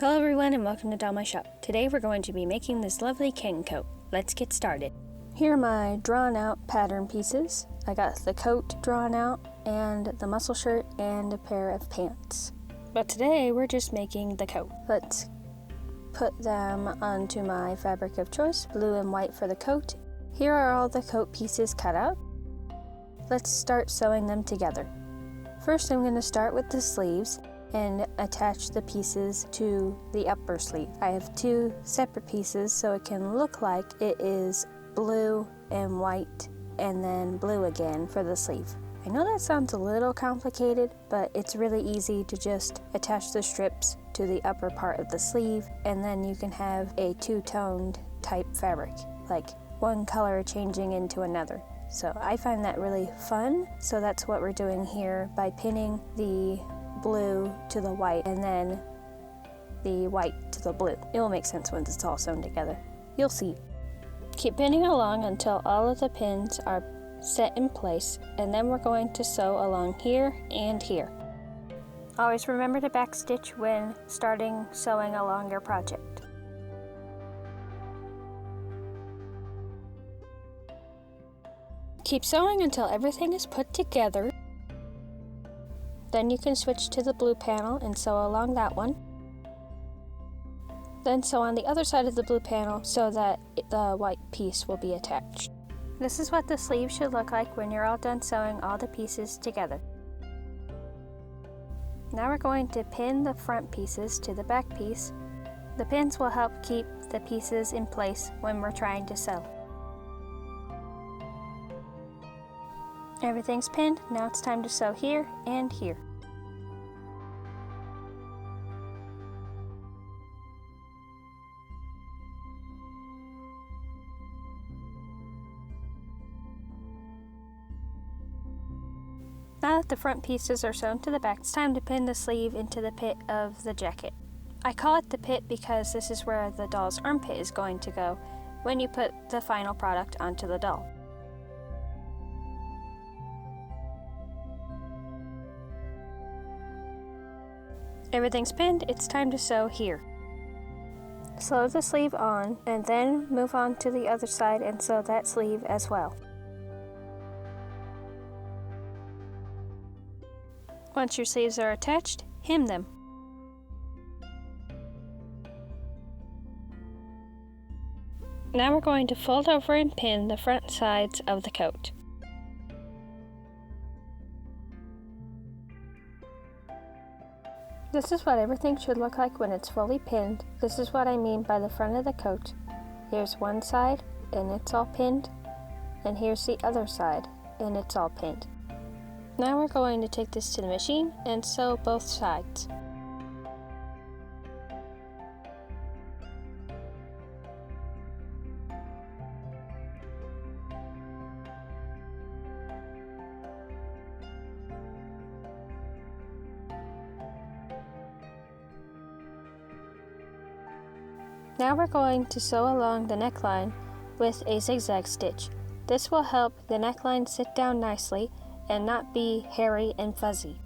Hello everyone and welcome to Doll My Shop. Today we're going to be making this lovely king coat. Let's get started. Here are my drawn out pattern pieces. I got the coat drawn out and the muscle shirt and a pair of pants. But today we're just making the coat. Let's put them onto my fabric of choice, blue and white for the coat. Here are all the coat pieces cut out. Let's start sewing them together. First I'm going to start with the sleeves and attach the pieces to the upper sleeve. I have two separate pieces so it can look like it is blue and white and then blue again for the sleeve. I know that sounds a little complicated, but it's really easy to just attach the strips to the upper part of the sleeve and then you can have a two-toned type fabric, like one color changing into another. So I find that really fun, so that's what we're doing here by pinning the blue to the white and then the white to the blue. It will make sense once it's all sewn together. You'll see. Keep pinning along until all of the pins are set in place, and then we're going to sew along here and here. Always remember to backstitch when starting sewing along your project. Keep sewing until everything is put together. Then you can switch to the blue panel and sew along that one. Then sew on the other side of the blue panel so that the white piece will be attached. This is what the sleeve should look like when you're all done sewing all the pieces together. Now we're going to pin the front pieces to the back piece. The pins will help keep the pieces in place when we're trying to sew. Everything's pinned, now it's time to sew here and here. Now that the front pieces are sewn to the back, it's time to pin the sleeve into the pit of the jacket. I call it the pit because this is where the doll's armpit is going to go when you put the final product onto the doll. Everything's pinned, it's time to sew here. Sew the sleeve on and then move on to the other side and sew that sleeve as well. Once your sleeves are attached, hem them. Now we're going to fold over and pin the front sides of the coat. This is what everything should look like when it's fully pinned. This is what I mean by the front of the coat. Here's one side and it's all pinned, and here's the other side and it's all pinned. Now we're going to take this to the machine and sew both sides. Now we're going to sew along the neckline with a zigzag stitch. This will help the neckline sit down nicely and not be hairy and fuzzy.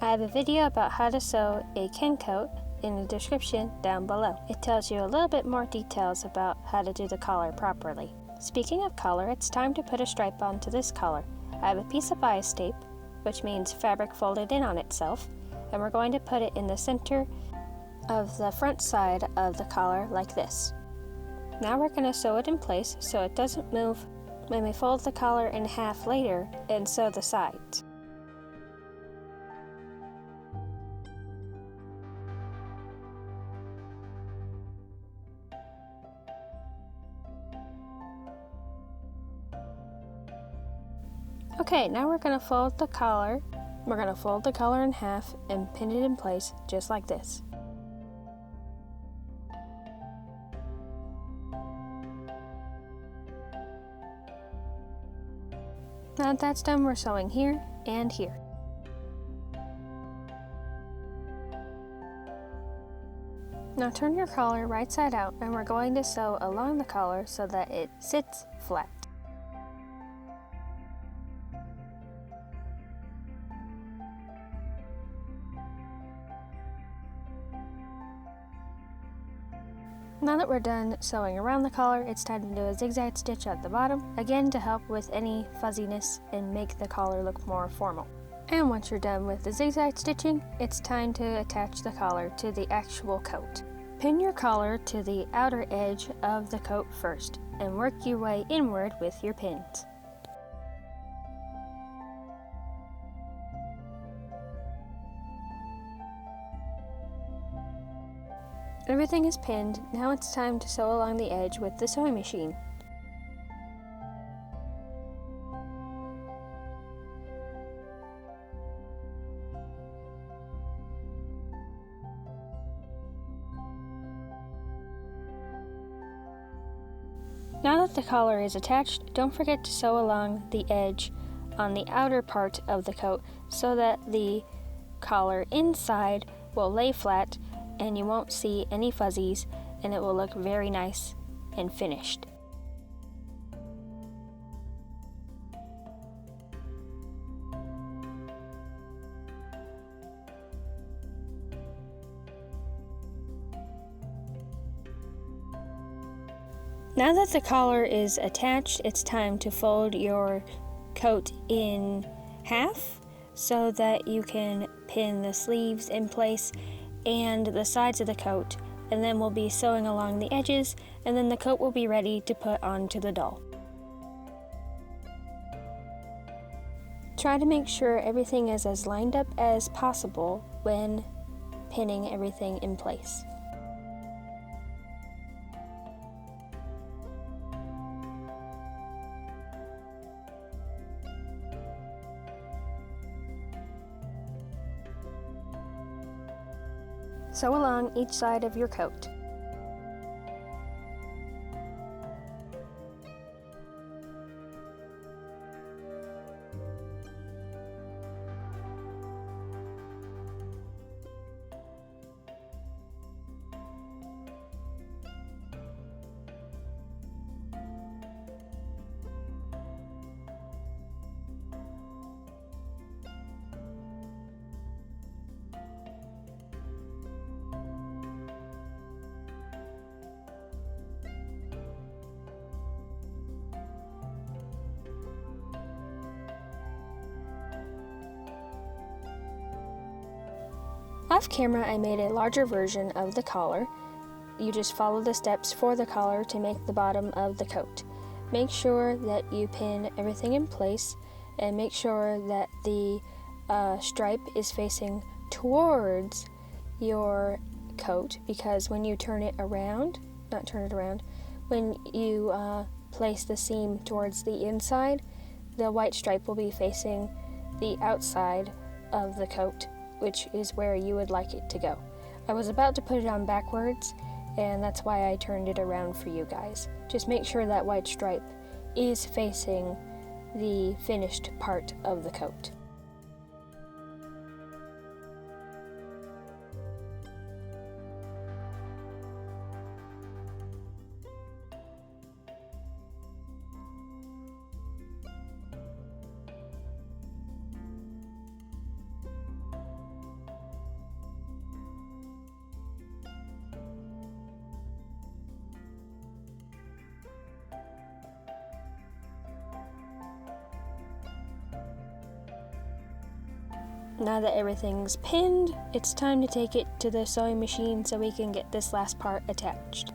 I have a video about how to sew a king coat in the description down below. It tells you a little bit more details about how to do the collar properly. Speaking of collar, it's time to put a stripe onto this collar. I have a piece of bias tape, which means fabric folded in on itself, and we're going to put it in the center of the front side of the collar like this. Now we're going to sew it in place so it doesn't move when we fold the collar in half later and sew the sides. Okay, now we're going to fold the collar. We're going to fold the collar in half and pin it in place just like this. Now that that's done, we're sewing here and here. Now turn your collar right side out and we're going to sew along the collar so that it sits flat. Now that we're done sewing around the collar, it's time to do a zigzag stitch at the bottom, again to help with any fuzziness and make the collar look more formal. And once you're done with the zigzag stitching, it's time to attach the collar to the actual coat. Pin your collar to the outer edge of the coat first, and work your way inward with your pins. Everything is pinned, now it's time to sew along the edge with the sewing machine. Now that the collar is attached, don't forget to sew along the edge on the outer part of the coat so that the collar inside will lay flat and you won't see any fuzzies, and it will look very nice and finished. Now that the collar is attached, it's time to fold your coat in half so that you can pin the sleeves in place and the sides of the coat, and then we'll be sewing along the edges, and then the coat will be ready to put onto the doll. Try to make sure everything is as lined up as possible when pinning everything in place. Sew along each side of your coat. Off camera, I made a larger version of the collar. You just follow the steps for the collar to make the bottom of the coat. Make sure that you pin everything in place and make sure that the stripe is facing towards your coat, because when you turn it around, when you place the seam towards the inside, the white stripe will be facing the outside of the coat, which is where you would like it to go. I was about to put it on backwards, and that's why I turned it around for you guys. Just make sure that white stripe is facing the finished part of the coat. Now that everything's pinned, it's time to take it to the sewing machine so we can get this last part attached.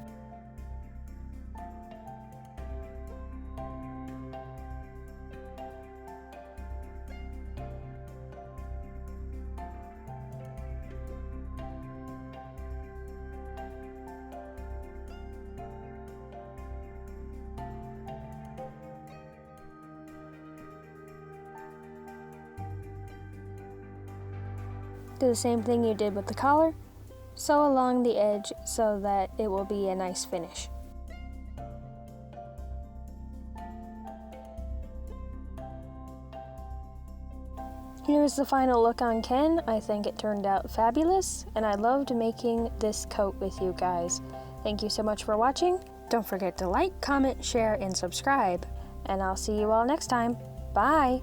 Do the same thing you did with the collar. Sew along the edge so that it will be a nice finish. Here's the final look on Ken. I think it turned out fabulous, and I loved making this coat with you guys. Thank you so much for watching. Don't forget to like, comment, share, and subscribe, and I'll see you all next time. Bye!